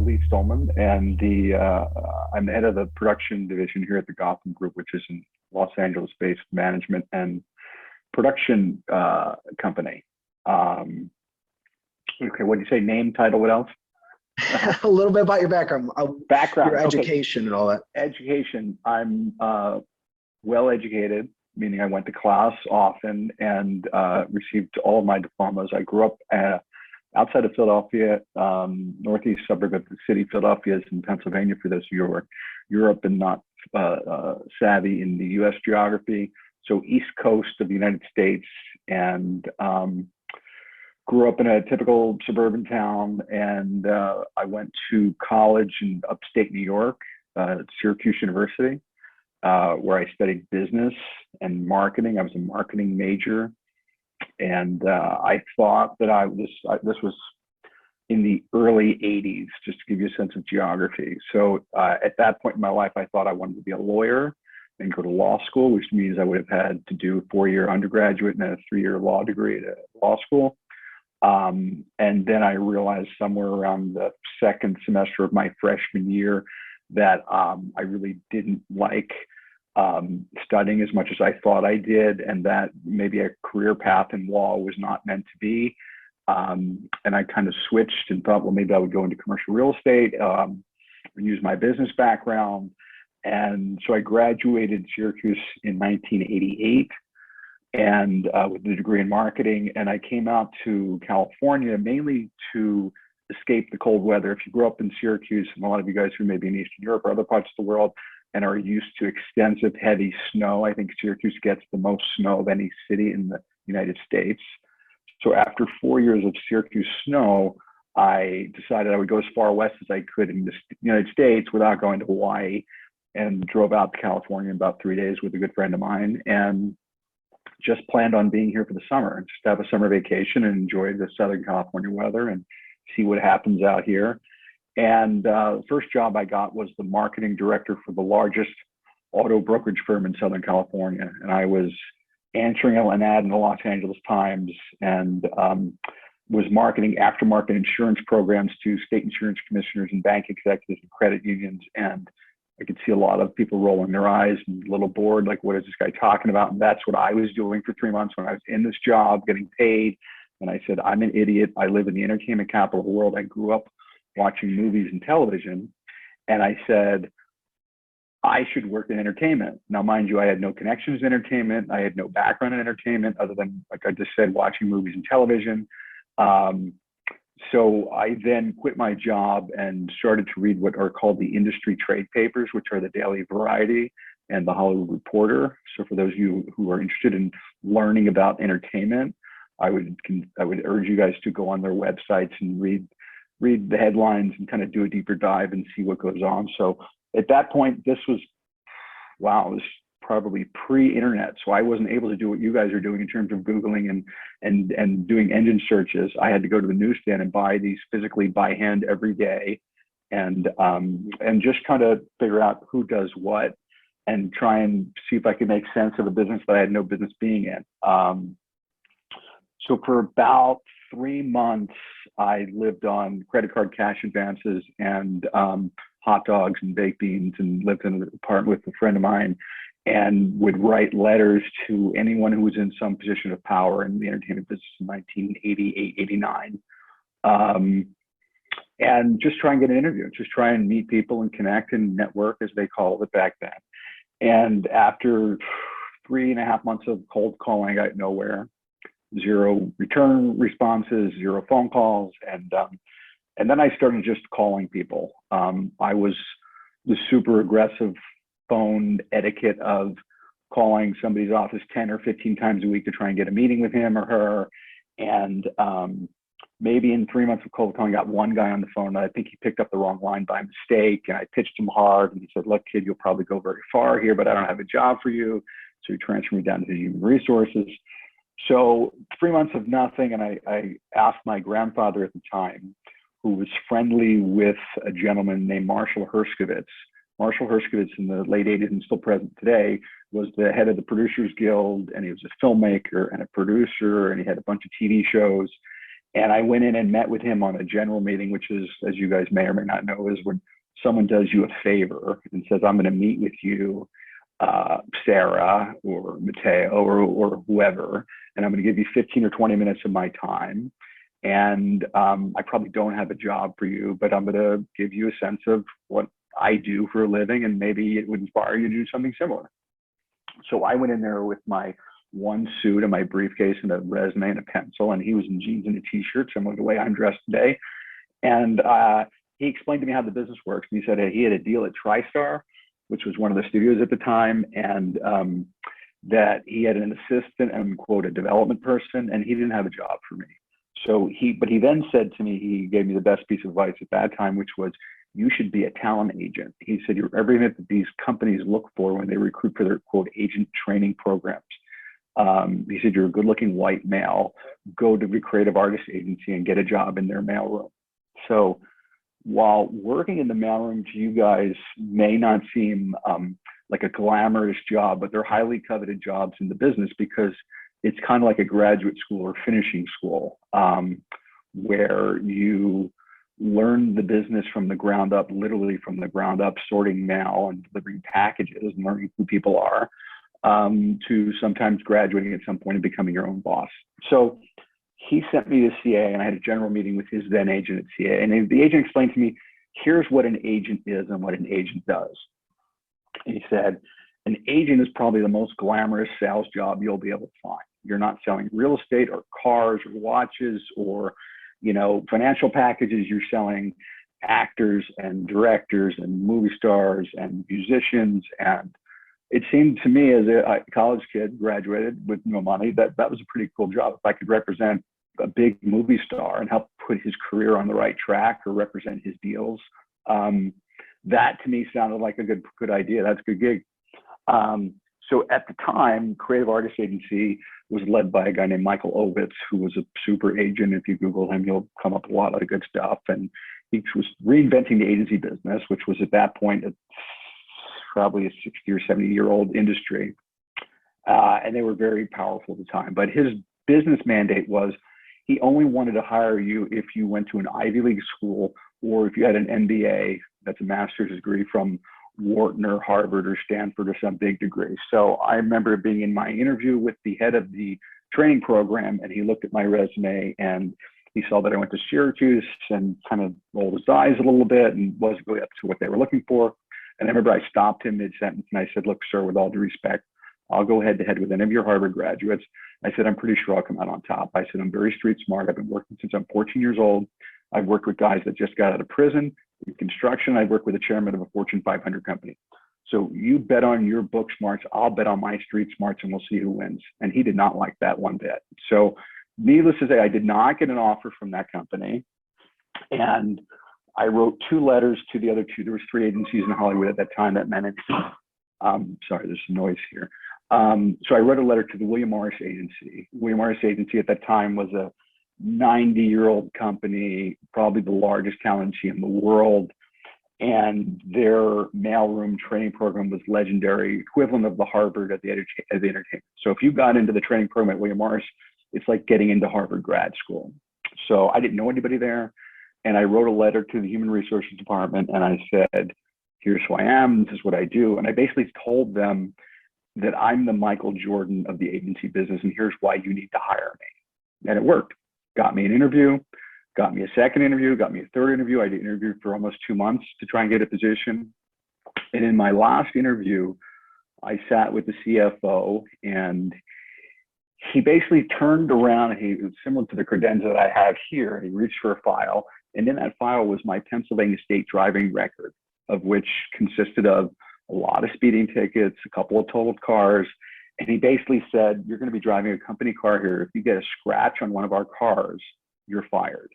Lee Stollman, and I'm the head of the production division here at the Gotham Group, which is a Los Angeles-based management and production company. Okay, what do you say? Name, title, what else? A little bit about your background, Background, your education, and all that. Education. I'm well educated, meaning I went to class often and received all of my diplomas. I grew up outside of Philadelphia, northeast suburb of the city. Philadelphia is in Pennsylvania, for those of you who are Europe and not savvy in the US geography. So East Coast of the United States, and grew up in a typical suburban town. And I went to college in upstate New York, at Syracuse University, where I studied business and marketing. I was a marketing major. And I thought that this was in the early 80s, just to give you a sense of geography. So at that point in my life, I thought I wanted to be a lawyer and go to law school, which means I would have had to do a 4-year undergraduate and a 3-year law degree at law school. And then I realized somewhere around the second semester of my freshman year that I really didn't like studying as much as I thought I did, and that maybe a career path in law was not meant to be. And I kind of switched and thought, well, maybe I would go into commercial real estate and use my business background. And so I graduated Syracuse in 1988 and with a degree in marketing. And I came out to California mainly to escape the cold weather. If you grew up in Syracuse, and a lot of you guys who may be in Eastern Europe or other parts of the world and are used to extensive, heavy snow, I think Syracuse gets the most snow of any city in the United States. So after 4 years of Syracuse snow, I decided I would go as far west as I could in the United States without going to Hawaii, and drove out to California in about 3 days with a good friend of mine, and just planned on being here for the summer, and just have a summer vacation and enjoy the Southern California weather and see what happens out here. And the first job I got was the marketing director for the largest auto brokerage firm in Southern California. And I was answering an ad in the Los Angeles Times, and was marketing aftermarket insurance programs to state insurance commissioners and bank executives and credit unions. And I could see a lot of people rolling their eyes and a little bored, like, what is this guy talking about? And that's what I was doing for 3 months when I was in this job, getting paid. And I said, I'm an idiot. I live in the entertainment capital of the world. I grew up watching movies and television. And I said, I should work in entertainment. Now, mind you, I had no connections in entertainment. I had no background in entertainment other than, like I just said, watching movies and television. So I then quit my job and started to read what are called the industry trade papers, which are the Daily Variety and the Hollywood Reporter. So for those of you who are interested in learning about entertainment, I would urge you guys to go on their websites and read the headlines and kind of do a deeper dive and see what goes on. So at that point, this was, wow, it was probably pre-internet. So I wasn't able to do what you guys are doing in terms of Googling and doing engine searches. I had to go to the newsstand and buy these physically by hand every day, and just kind of figure out who does what and try and see if I could make sense of a business that I had no business being in. So for about 3 months, I lived on credit card cash advances and hot dogs and baked beans, and lived in an apartment with a friend of mine, and would write letters to anyone who was in some position of power in the entertainment business in 1988, 89. And just try and get an interview, just try and meet people and connect and network, as they called it back then. And after 3.5 months of cold calling, I got nowhere, 0 return responses, 0 phone calls. And then I started just calling people. I was the super aggressive phone etiquette of calling somebody's office 10 or 15 times a week to try and get a meeting with him or her. And maybe in 3 months of cold calling, got one guy on the phone. I think he picked up the wrong line by mistake, and I pitched him hard, and he said, look, kid, you'll probably go very far here, but I don't have a job for you. So he transferred me down to human resources. So 3 months of nothing. And I asked my grandfather at the time, who was friendly with a gentleman named Marshall Herskovitz. Marshall Herskovitz, in the late 80s and still present today, was the head of the Producers Guild, and he was a filmmaker and a producer, and he had a bunch of TV shows. And I went in and met with him on a general meeting, which is, as you guys may or may not know, is when someone does you a favor and says, I'm going to meet with you, Sarah or Mateo or whoever, and I'm going to give you 15 or 20 minutes of my time. And I probably don't have a job for you, but I'm going to give you a sense of what I do for a living, and maybe it would inspire you to do something similar. So I went in there with my one suit and my briefcase and a resume and a pencil, and he was in jeans and a t-shirt, similar to the way I'm dressed today. And he explained to me how the business works. And he said he had a deal at TriStar, which was one of the studios at the time, and that he had an assistant and, quote, a development person, and he didn't have a job for me. So but he then said to me, he gave me the best piece of advice at that time, which was, you should be a talent agent. He said, you're everything that these companies look for when they recruit for their, quote, agent training programs. He said, you're a good looking white male, go to the creative artist agency and get a job in their mailroom. So while working in the mailroom to you guys may not seem like a glamorous job, but they're highly coveted jobs in the business, because it's kind of like a graduate school or finishing school, where you learn the business from the ground up, literally from the ground up, sorting mail and delivering packages and learning who people are, to sometimes graduating at some point and becoming your own boss. So he sent me to CA, and I had a general meeting with his then agent at CA. And the agent explained to me, here's what an agent is and what an agent does. And he said, an agent is probably the most glamorous sales job you'll be able to find. You're not selling real estate or cars or watches or, you know, financial packages. You're selling actors and directors and movie stars and musicians. And it seemed to me, as a college kid, graduated with no money, that was a pretty cool job. If I could represent a big movie star and help put his career on the right track or represent his deals, that to me sounded like a good idea. That's a good gig. So at the time, Creative Artist Agency was led by a guy named Michael Ovitz, who was a super agent. If you Google him, you'll come up with a lot of good stuff. And he was reinventing the agency business, which was at that point probably a 60 or 70-year-old industry. And they were very powerful at the time. But his business mandate was, he only wanted to hire you if you went to an Ivy League school, or if you had an MBA, that's a master's degree from Wharton or Harvard or Stanford or some big degree. So I remember being in my interview with the head of the training program, and he looked at my resume and he saw that I went to Syracuse and kind of rolled his eyes a little bit and wasn't really up to what they were looking for. And I remember I stopped him mid-sentence and I said, look, sir, with all due respect, I'll go head to head with any of your Harvard graduates. I said, I'm pretty sure I'll come out on top. I said, I'm very street smart. I've been working since I'm 14 years old. I've worked with guys that just got out of prison, in construction. I've worked with the chairman of a Fortune 500 company. So you bet on your book smarts, I'll bet on my street smarts, and we'll see who wins. And he did not like that one bit. So needless to say, I did not get an offer from that company. And I wrote 2 letters to the other 2. There was 3 agencies in Hollywood at that time that managed. Sorry, there's some noise here. So I wrote a letter to the William Morris Agency. William Morris Agency at that time was a 90-year-old company, probably the largest talent agency in the world. And their mailroom training program was legendary, equivalent of the Harvard of the entertainment. So if you got into the training program at William Morris, it's like getting into Harvard grad school. So I didn't know anybody there. And I wrote a letter to the human resources department, and I said, here's who I am, this is what I do. And I basically told them that I'm the Michael Jordan of the agency business, and here's why you need to hire me. And it worked. Got me an interview, got me a second interview, got me a third interview. I did interview for almost 2 months to try and get a position. And in my last interview, I sat with the CFO, and he basically turned around, and he was similar to the credenza that I have here. He reached for a file, and in that file was my Pennsylvania state driving record, of which consisted of a lot of speeding tickets, a couple of totaled cars. And he basically said, you're going to be driving a company car here. If you get a scratch on one of our cars, you're fired.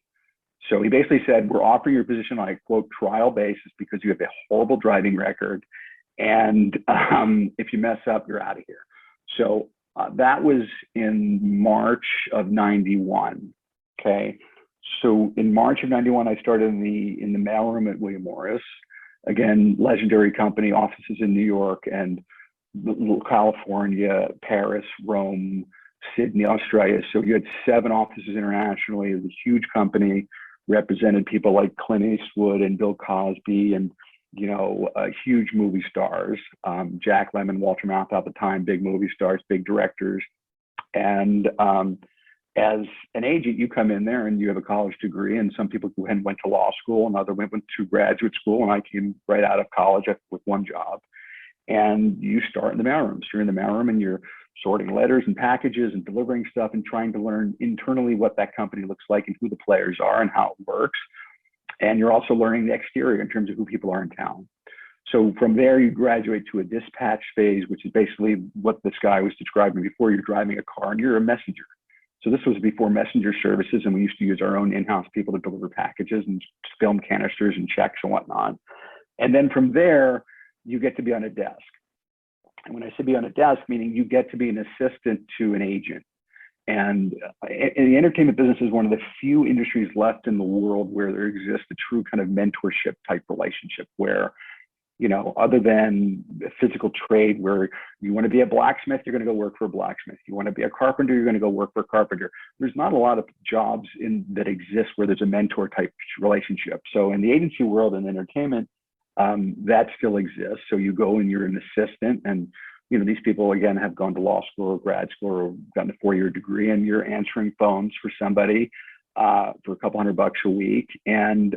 So he basically said, we're offering your position on a, quote, trial basis because you have a horrible driving record. And if you mess up, you're out of here. So that was in March of 91. Okay. So in March of 91, I started in the mailroom at William Morris. Again, legendary company, offices in New York and California, Paris, Rome, Sydney, Australia. So you had 7 offices internationally. It was a huge company, represented people like Clint Eastwood and Bill Cosby and, huge movie stars. Jack Lemmon, Walter Matthau at the time, big movie stars, big directors. And as an agent, you come in there and you have a college degree, and some people went to law school and others went to graduate school. And I came right out of college with one job. And you start in the mailroom. So you're in the mailroom and you're sorting letters and packages and delivering stuff and trying to learn internally what that company looks like and who the players are and how it works. And you're also learning the exterior in terms of who people are in town. So from there, you graduate to a dispatch phase, which is basically what this guy was describing before. You're driving a car and you're a messenger. So this was before messenger services, and we used to use our own in-house people to deliver packages and film canisters and checks and whatnot. And then from there, you get to be on a desk. And when I say be on a desk, meaning you get to be an assistant to an agent. And the entertainment business is one of the few industries left in the world where there exists a true kind of mentorship type relationship where, other than the physical trade where you want to be a blacksmith, you're going to go work for a blacksmith. You want to be a carpenter, you're going to go work for a carpenter. There's not a lot of jobs that exist where there's a mentor type relationship. So in the agency world and entertainment, that still exists. So you go and you're an assistant, and these people again have gone to law school or grad school or gotten a 4-year degree, and you're answering phones for somebody for a couple $100 a week. And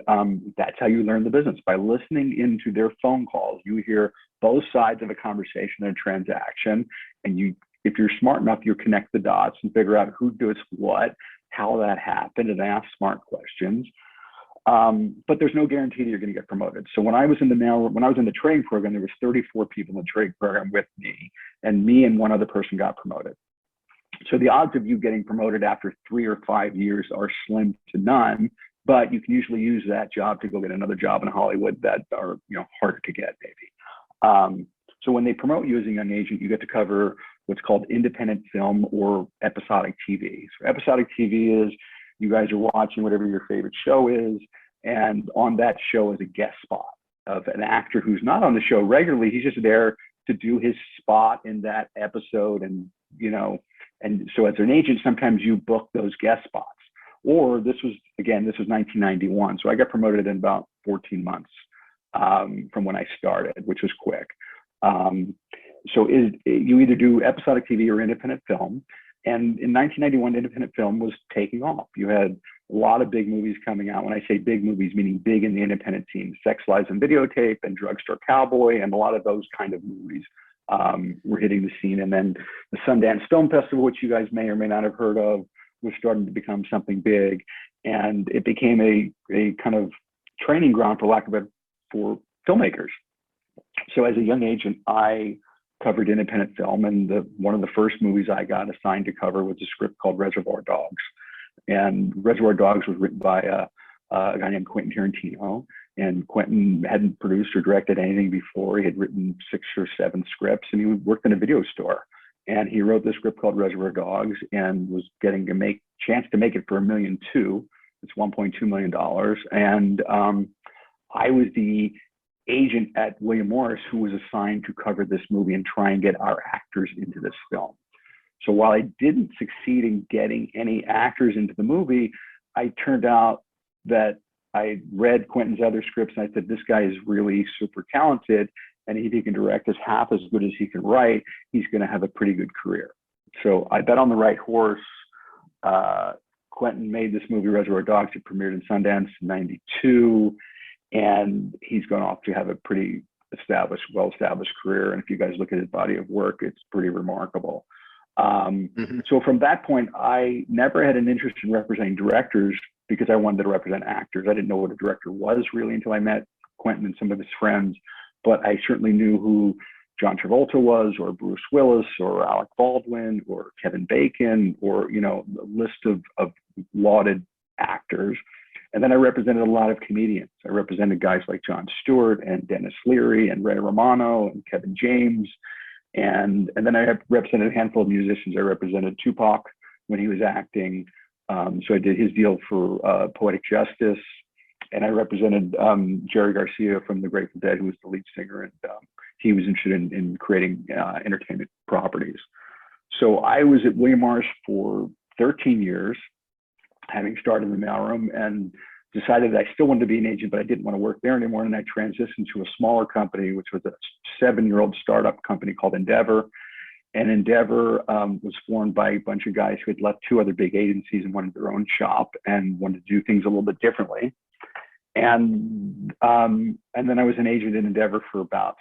that's how you learn the business, by listening into their phone calls. You hear both sides of a conversation and a transaction, and if you're smart enough, you connect the dots and figure out who does what, how that happened, and ask smart questions. But there's no guarantee that you're going to get promoted. So when I was in the training program, there was 34 people in the training program with me, and me and one other person got promoted. So the odds of you getting promoted after 3 or 5 years are slim to none, but you can usually use that job to go get another job in Hollywood that are, harder to get maybe. So when they promote you as a young agent, you get to cover what's called independent film or episodic TV. So episodic TV is you guys are watching whatever your favorite show is, and on that show is a guest spot of an actor who's not on the show regularly. He's just there to do his spot in that episode. And, and so as an agent, sometimes you book those guest spots. Or this was 1991. So I got promoted in about 14 months from when I started, which was quick. You either do episodic TV or independent film. And in 1991, independent film was taking off. You had a lot of big movies coming out. When I say big movies, meaning big in the independent scene, Sex, Lies, and Videotape and Drugstore Cowboy, and a lot of those kind of movies were hitting the scene. And then the Sundance Film Festival, which you guys may or may not have heard of, was starting to become something big. And it became a kind of training ground, for lack of it, for filmmakers. So as a young agent, I covered independent film, and one of the first movies I got assigned to cover was a script called Reservoir Dogs. And Reservoir Dogs was written by a guy named Quentin Tarantino, and Quentin hadn't produced or directed anything before. He had written 6 or 7 scripts, and he worked in a video store. And he wrote this script called Reservoir Dogs and was getting a chance to make it for $1.2 million. It's $1.2 million. And I was the agent at William Morris who was assigned to cover this movie and try and get our actors into this film. So while I didn't succeed in getting any actors into the movie, I turned out that I read Quentin's other scripts and I said, this guy is really super talented, and if he can direct as half as good as he can write, he's going to have a pretty good career. So I bet on the right horse. Quentin made this movie Reservoir Dogs. It premiered in Sundance in '92. And he's gone off to have a pretty well-established career. And if you guys look at his body of work, it's pretty remarkable. So from that point, I never had an interest in representing directors because I wanted to represent actors. I didn't know what a director was really until I met Quentin and some of his friends, but I certainly knew who John Travolta was, or Bruce Willis, or Alec Baldwin, or Kevin Bacon, or, the list of lauded actors. And then I represented a lot of comedians. I represented guys like Jon Stewart and Dennis Leary and Ray Romano and Kevin James. And then I represented a handful of musicians. I represented Tupac when he was acting. So I did his deal for Poetic Justice. And I represented Jerry Garcia from the Grateful Dead, who was the lead singer. And he was interested in creating entertainment properties. So I was at William Morris for 13 years, having started in the mailroom, and decided that I still wanted to be an agent, but I didn't want to work there anymore. And I transitioned to a smaller company, which was a 7-year-old startup company called Endeavor. And Endeavor was formed by a bunch of guys who had left 2 other big agencies and wanted their own shop and wanted to do things a little bit differently. And then I was an agent in Endeavor for about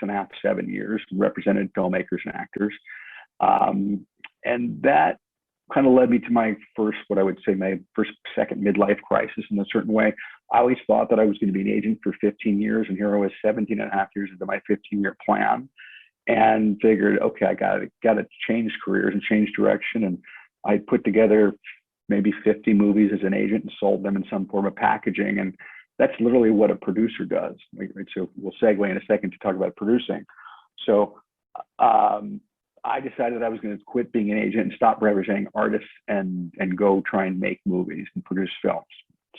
6.5, 7 years, represented filmmakers and actors. And that kind of led me to my first, what I would say, my second midlife crisis in a certain way. I always thought that I was going to be an agent for 15 years, and here I was 17.5 years into my 15-year plan, and figured, okay, I got to change careers and change direction. And I put together maybe 50 movies as an agent and sold them in some form of packaging. And that's literally what a producer does. Right? So we'll segue in a second to talk about producing. So I decided I was going to quit being an agent and stop representing artists and go try and make movies and produce films.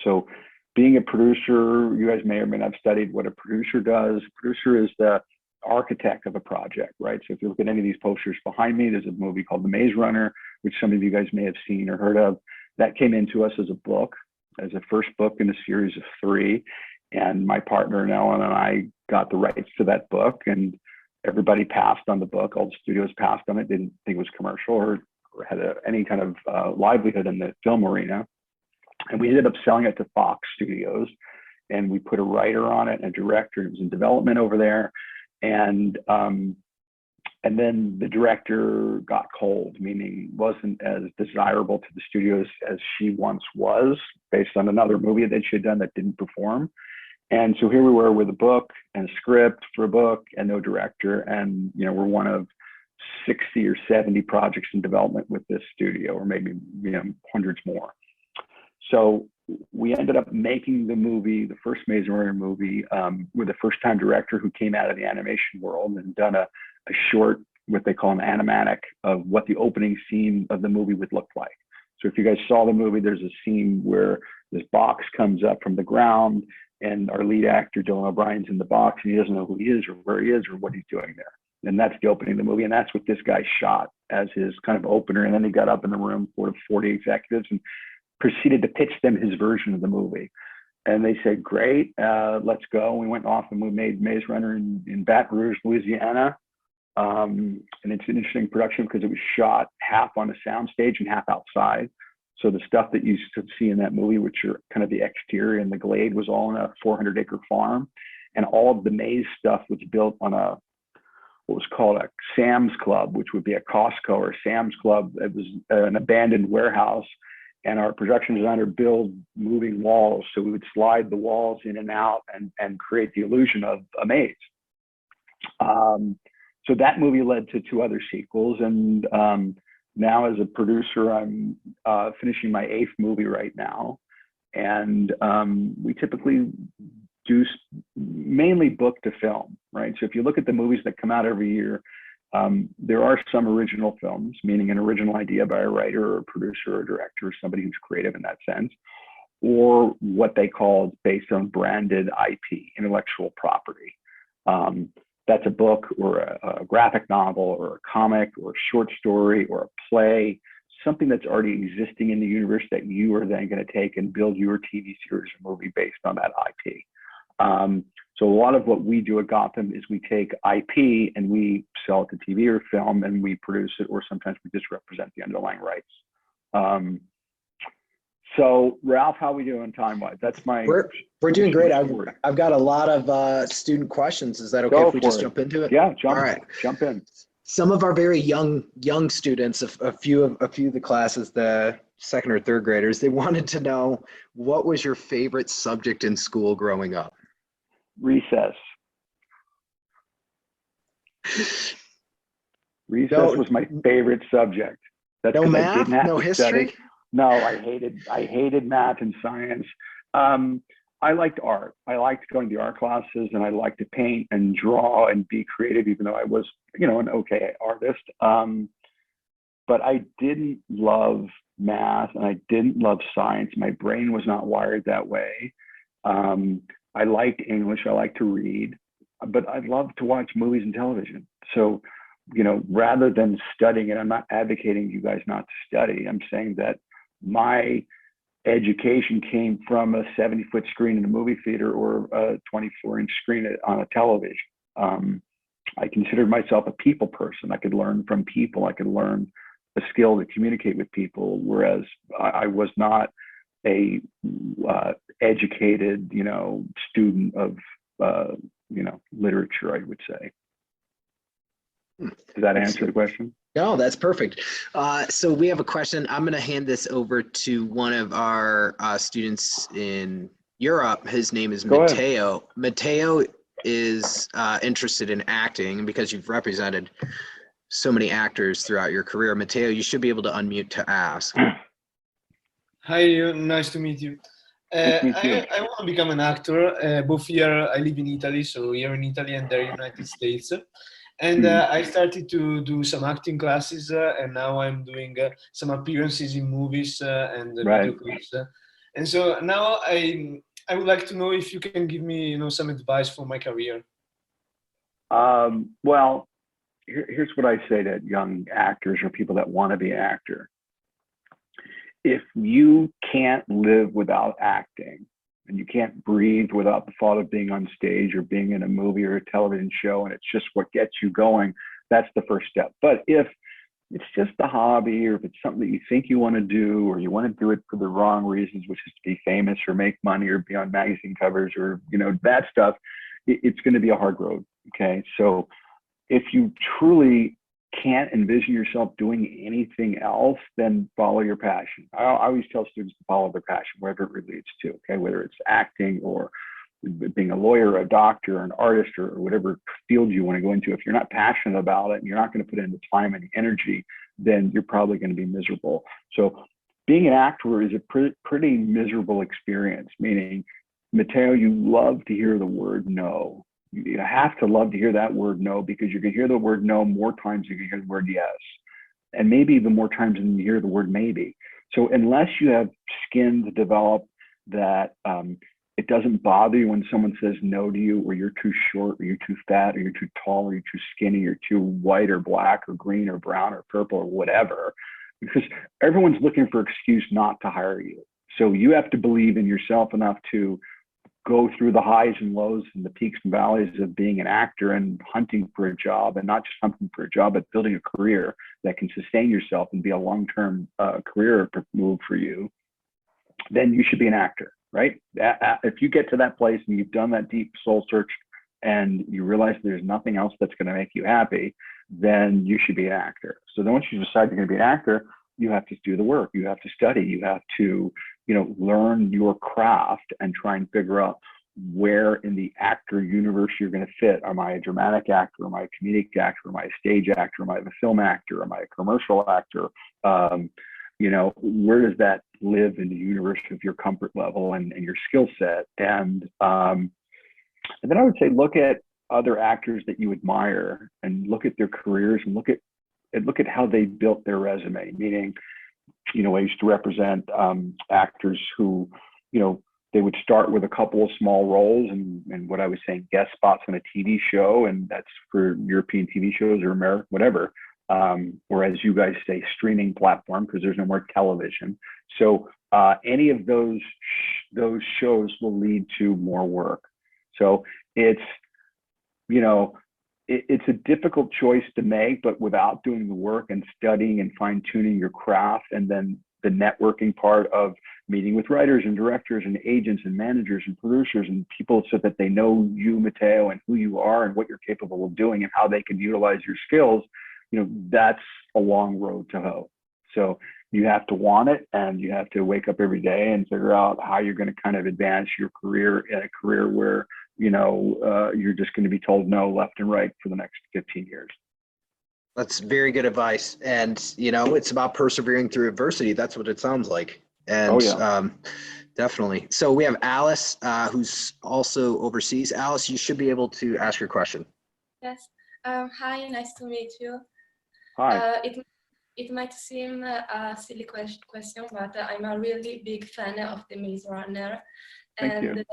So being a producer, you guys may or may not have studied what a producer does. A producer is the architect of a project, right? So if you look at any of these posters behind me, there's a movie called The Maze Runner, which some of you guys may have seen or heard of. That came into us as a book, as a first book in a series of 3. And my partner, Ellen, and I got the rights to that book, and everybody passed on the book. All the studios passed on it, didn't think it was commercial or had any kind of livelihood in the film arena. And we ended up selling it to Fox Studios, and we put a writer on it and a director. It was in development over there. And then the director got cold, meaning wasn't as desirable to the studios as she once was, based on another movie that she had done that didn't perform. And so here we were with a book and a script for a book and no director. And, we're one of 60 or 70 projects in development with this studio, or maybe, hundreds more. So we ended up making the movie, the first Maze Runner movie, with a first-time director who came out of the animation world and done a short, what they call an animatic, of what the opening scene of the movie would look like. So if you guys saw the movie, there's a scene where this box comes up from the ground, and our lead actor, Dylan O'Brien's in the box, and he doesn't know who he is or where he is or what he's doing there. And that's the opening of the movie. And that's what this guy shot as his kind of opener. And then he got up in the room for 40 executives and proceeded to pitch them his version of the movie. And they said, great, let's go. And we went off and we made Maze Runner in Baton Rouge, Louisiana. And it's an interesting production because it was shot half on a soundstage and half outside. So the stuff that you see in that movie, which are kind of the exterior and the glade, was all in a 400-acre farm. And all of the maze stuff was built on what was called a Sam's Club, which would be a Costco or a Sam's Club. It was an abandoned warehouse. And our production designer built moving walls. So we would slide the walls in and out and create the illusion of a maze. So that movie led to 2 other sequels. And now as a producer, I'm finishing my 8th movie right now. And we typically do mainly book to film, right? So if you look at the movies that come out every year, there are some original films, meaning an original idea by a writer or a producer or a director, or somebody who's creative in that sense, or what they call based on branded IP, intellectual property. That's a book or a graphic novel or a comic or a short story or a play, something that's already existing in the universe that you are then going to take and build your TV series or movie based on that IP. So a lot of what we do at Gotham is we take IP and we sell it to TV or film, and we produce it, or sometimes we just represent the underlying rights. So Ralph, how are we doing time-wise? That's my. We're doing great. I've got a lot of student questions. Is that okay if we just jump into it? Yeah, All right. Jump in. Some of our very young students, a few of the classes, the 2nd or 3rd graders, they wanted to know, what was your favorite subject in school growing up? Recess. Recess was my favorite subject. That's no math, I didn't have no to history. Study. No, I hated math and science. I liked art. I liked going to art classes, and I liked to paint and draw and be creative, even though I was, an okay artist. But I didn't love math, and I didn't love science. My brain was not wired that way. I liked English. I liked to read, but I loved to watch movies and television. So rather than studying, and I'm not advocating you guys not to study, I'm saying that my education came from a 70-foot screen in a movie theater or a 24-inch screen on a television. I considered myself a people person. I could learn from people. I could learn a skill to communicate with people, whereas I was not a educated, student of, literature, I would say. Does that answer the question? No, that's perfect. So we have a question. I'm going to hand this over to one of our students in Europe. His name is Matteo. Matteo is interested in acting because you've represented so many actors throughout your career. Matteo, you should be able to unmute to ask. Hi, nice to meet you. I want to become an actor. Both here, I live in Italy, so here in Italy and there in the United States. And I started to do some acting classes, and now I'm doing some appearances in movies and video clips. And so now I would like to know if you can give me, some advice for my career. Well, here's what I say to young actors or people that want to be an actor. If you can't live without acting, and you can't breathe without the thought of being on stage or being in a movie or a television show, and it's just what gets you going, that's the first step. But if it's just a hobby, or if it's something that you think you want to do, or you want to do it for the wrong reasons, which is to be famous or make money or be on magazine covers or, that stuff, it's going to be a hard road. Okay. So if you truly can't envision yourself doing anything else, then follow your passion. I always tell students to follow their passion, wherever it leads to, okay? Whether it's acting or being a lawyer, a doctor, an artist, or whatever field you want to go into. If you're not passionate about it and you're not going to put in the time and the energy, then you're probably going to be miserable. So being an actor is a pretty miserable experience, meaning, Matteo, you love to hear the word no. You have to love to hear that word no, because you can hear the word no more times than you can hear the word yes. And maybe even more times than you hear the word maybe. So unless you have skin to develop that it doesn't bother you when someone says no to you, or you're too short, or you're too fat, or you're too tall, or you're too skinny, or too white or black or green or brown or purple or whatever, because everyone's looking for an excuse not to hire you. So you have to believe in yourself enough to go through the highs and lows and the peaks and valleys of being an actor and hunting for a job, and not just hunting for a job, but building a career that can sustain yourself and be a long-term career move for you. Then you should be an actor, right? If you get to that place and you've done that deep soul search and you realize there's nothing else that's going to make you happy, then you should be an actor. So then once you decide you're going to be an actor, you have to do the work. You have to study. You have to, learn your craft and try and figure out where in the actor universe you're going to fit. Am I a dramatic actor? Am I a comedic actor? Am I a stage actor? Am I a film actor? Am I a commercial actor? Where does that live in the universe of your comfort level and your skill set? And then I would say, look at other actors that you admire and look at their careers and look at how they built their resume. Meaning, I used to represent actors who, they would start with a couple of small roles and what I was saying, guest spots on a TV show, and that's for European TV shows or American, whatever. Or as you guys say, streaming platform, because there's no more television. So any of those shows will lead to more work. So it's a difficult choice to make, but without doing the work and studying and fine tuning your craft, and then the networking part of meeting with writers and directors and agents and managers and producers and people so that they know you, Matteo, and who you are and what you're capable of doing and how they can utilize your skills, that's a long road to hoe. So you have to want it, and you have to wake up every day and figure out how you're going to kind of advance your career in a career where you're just going to be told no left and right for the next 15 years. That's very good advice. And, it's about persevering through adversity. That's what it sounds like. And definitely. So we have Alice, who's also overseas. Alice, you should be able to ask your question. Yes. Hi, nice to meet you. Hi. It might seem a silly question, but I'm a really big fan of The Maze Runner. Thank you.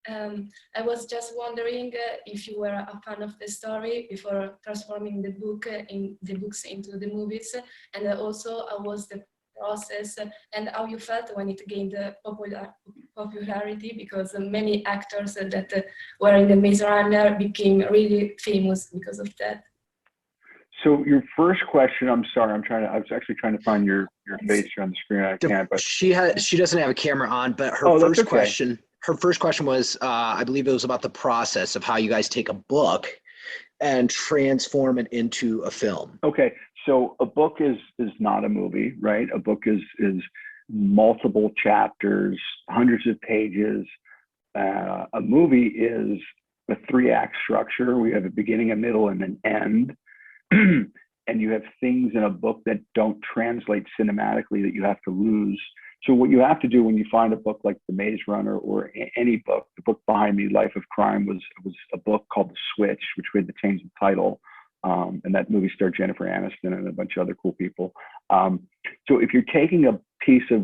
I was just wondering if you were a fan of the story before transforming the books into the movies, and also how was the process and how you felt when it gained popularity, because many actors that were in the Maze Runner became really famous because of that. So your first question, I'm sorry, I was actually trying to find your face here on the screen. I can't, but she doesn't have a camera on, but her first question was, I believe it was about the process of how you guys take a book and transform it into a film. Okay. So a book is not a movie, right? A book is multiple chapters, hundreds of pages. A movie is a 3-act structure. We have a beginning, a middle, and an end. And you have things in a book that don't translate cinematically that you have to lose. So what you have to do when you find a book like The Maze Runner or any book, the book behind me, Life of Crime, was a book called The Switch, which we had to change the title. And that movie starred Jennifer Aniston and a bunch of other cool people. So if you're taking a piece of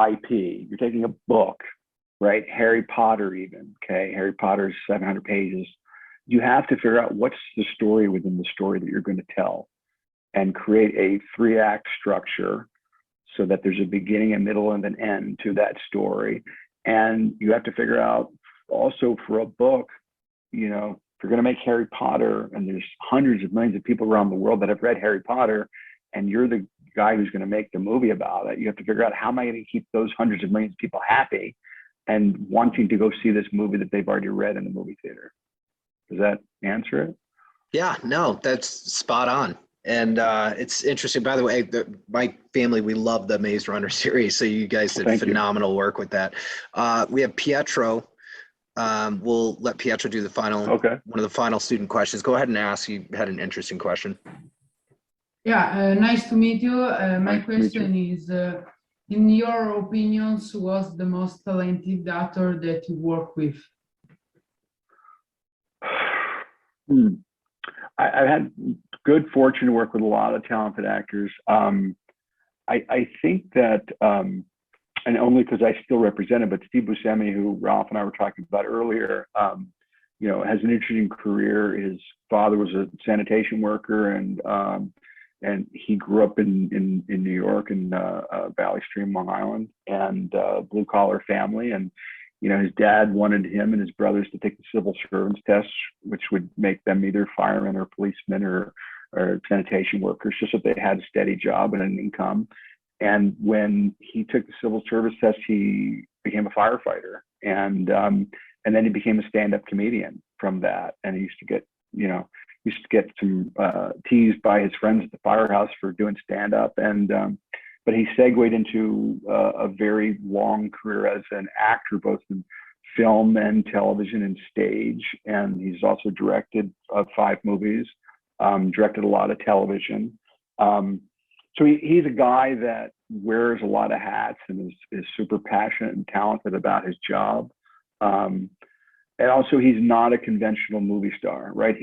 IP, you're taking a book, right? Harry Potter even, okay? Harry Potter is 700 pages. You have to figure out what's the story within the story that you're going to tell and create a 3-act structure so that there's a beginning, a middle, and an end to that story. And you have to figure out also for a book, you know, if you're going to make Harry Potter and there's hundreds of millions of people around the world that have read Harry Potter and you're the guy who's going to make the movie about it, you have to figure out how am I going to keep those hundreds of millions of people happy and wanting to go see this movie that they've already read in the movie theater. Does that answer it? Yeah, no, that's spot on. And it's interesting, by the way, my family, we love the Maze Runner series. So you guys did phenomenal work with that. We have Pietro. We'll let Pietro do the final, one of the final student questions. Go ahead and ask. You had an interesting question. Yeah, nice to meet you. My question is, in your opinions, who was the most talented actor that you work with? I've had good fortune to work with a lot of talented actors. I think that, and only because I still represent it, but Steve Buscemi, who Ralph and I were talking about earlier, you know, has an interesting career. His father was a sanitation worker, and he grew up in New York in Valley Stream, Long Island, and blue collar family. And you know, his dad wanted him and his brothers to take the civil servants test, which would make them either firemen or policemen or sanitation workers, just so they had a steady job and an income. And when he took the civil service test, he became a firefighter, and then he became a stand-up comedian from that. And he used to get some teased by his friends at the firehouse for doing stand-up, but he segued into a very long career as an actor, both in film and television and stage. And he's also directed 5 movies, directed a lot of television. So he's a guy that wears a lot of hats and is super passionate and talented about his job. And also, he's not a conventional movie star, right?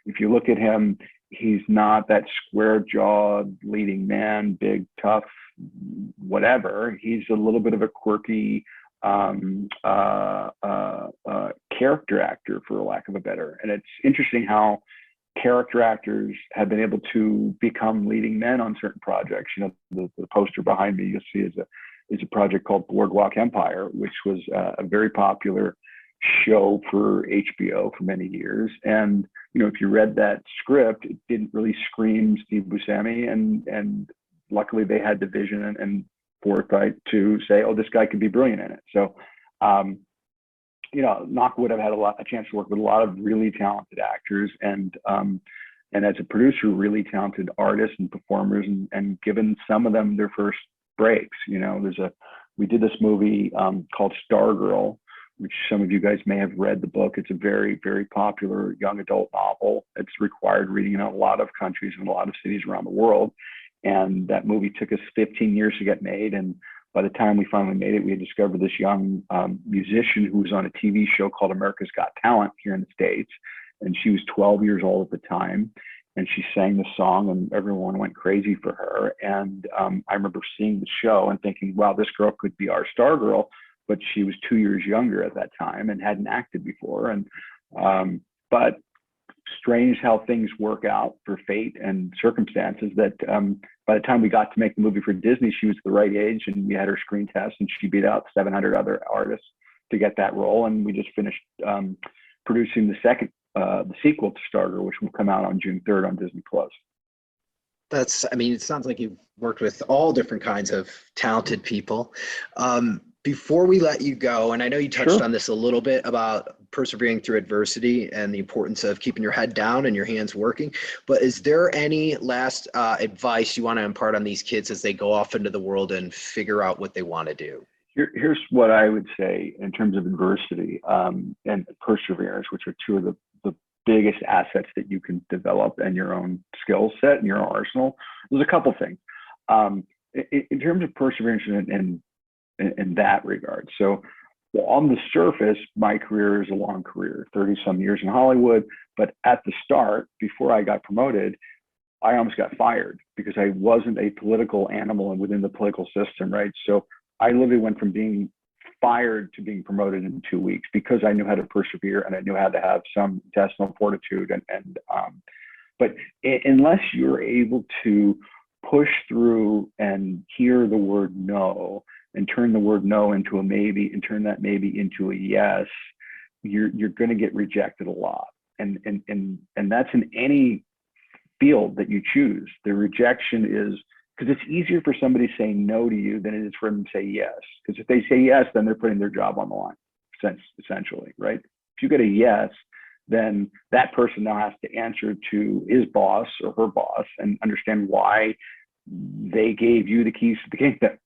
If you look at him, he's not that square-jawed leading man, big, tough, whatever. He's a little bit of a quirky character actor, for lack of a better. And it's interesting how character actors have been able to become leading men on certain projects. You know, the poster behind me you'll see is a project called Boardwalk Empire, which was a very popular show for HBO for many years. And you know, if you read that script, it didn't really scream Steve Buscemi, and luckily they had the vision and foresight to say, oh, this guy could be brilliant in it. So you know, Knockwood, I've had a chance to work with a lot of really talented actors, and as a producer, really talented artists and performers, and given some of them their first breaks. You know, we did this movie called Stargirl, which some of you guys may have read the book. It's a very, very popular young adult novel. It's required reading in a lot of countries and a lot of cities around the world. And that movie took us 15 years to get made. And by the time we finally made it, we had discovered this young musician who was on a TV show called America's Got Talent here in the States. And she was 12 years old at the time. And she sang the song and everyone went crazy for her. And I remember seeing the show and thinking, wow, this girl could be our Stargirl. but she was 2 years younger at that time and hadn't acted before. And but strange how things work out for fate and circumstances that by the time we got to make the movie for Disney, she was the right age, and we had her screen test, and she beat out 700 other artists to get that role. And we just finished producing the sequel to Starter, which will come out on June 3rd on Disney Plus. I mean, it sounds like you've worked with all different kinds of talented people. Before we let you go, and I know you touched on this a little bit about persevering through adversity and the importance of keeping your head down and your hands working, but is there any last advice you want to impart on these kids as they go off into the world and figure out what they want to do? Here's what I would say in terms of adversity and perseverance, which are two of the biggest assets that you can develop and your own skill set and your arsenal. There's a couple things in terms of perseverance and in that regard. So on the surface, my career is a long career, 30 some years in Hollywood. But at the start, before I got promoted, I almost got fired because I wasn't a political animal and within the political system, right? So I literally went from being fired to being promoted in 2 weeks because I knew how to persevere and I knew how to have some intestinal fortitude. But unless you're able to push through and hear the word no and turn the word no into a maybe and turn that maybe into a yes, you're going to get rejected a lot. And that's in any field that you choose. The rejection is because it's easier for somebody saying no to you than it is for them to say yes. Because if they say yes, then they're putting their job on the line, essentially, right? If you get a yes, then that person now has to answer to his boss or her boss and understand why they gave you the keys to the kingdom.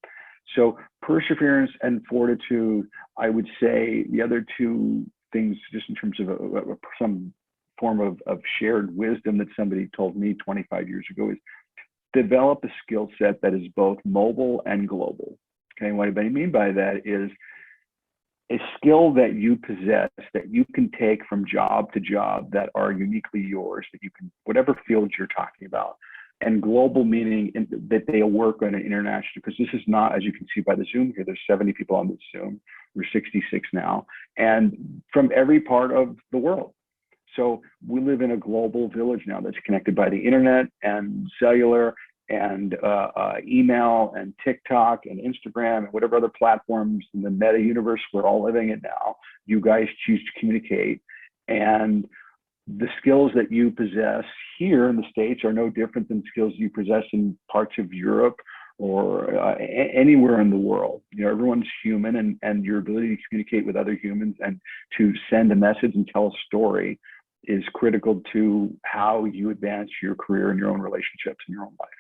So perseverance and fortitude, I would say the other two things, just in terms of some form of shared wisdom that somebody told me 25 years ago, is develop a skill set that is both mobile and global. Okay, what I mean by that is a skill that you possess that you can take from job to job that are uniquely yours, that you can, whatever field you're talking about. And global meaning that they'll work on an international, because this is not, as you can see by the Zoom here, there's 70 people on this Zoom, we're 66 now, and from every part of the world. So we live in a global village now that's connected by the internet and cellular and email and TikTok and Instagram and whatever other platforms in the meta universe we're all living in now. You guys choose to communicate, and the skills that you possess here in the States are no different than skills you possess in parts of Europe or anywhere in the world. You know, everyone's human, and your ability to communicate with other humans and to send a message and tell a story is critical to how you advance your career and your own relationships in your own life.